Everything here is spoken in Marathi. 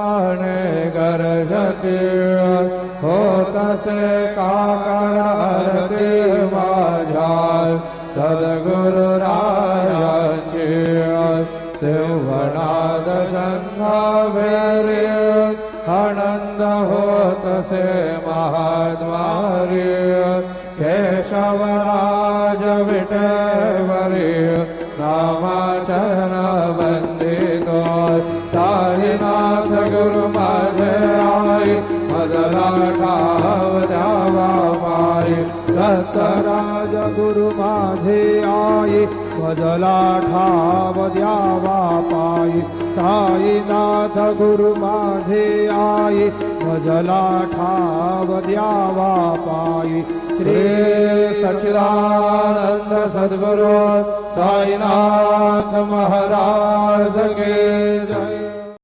माने गरजती होतसे काकण आरती माझ्या सद्गुरुरायाची सिंहनाद संघावेरी आनंद होतसे महाद्वारी केशवराज विटेवरी नामाचरण वंदितो साईनाथ गुरु माझे आई मजला ठाव द्यावा पायी दत्तराज गुरु माझे आई मजला ठाव द्यावा पायी साईनाथ गुरु माझे आई मजला ठाव द्यावा पायी श्री सच्चिदानंद सद्गुरु साईनाथ महाराज के जय।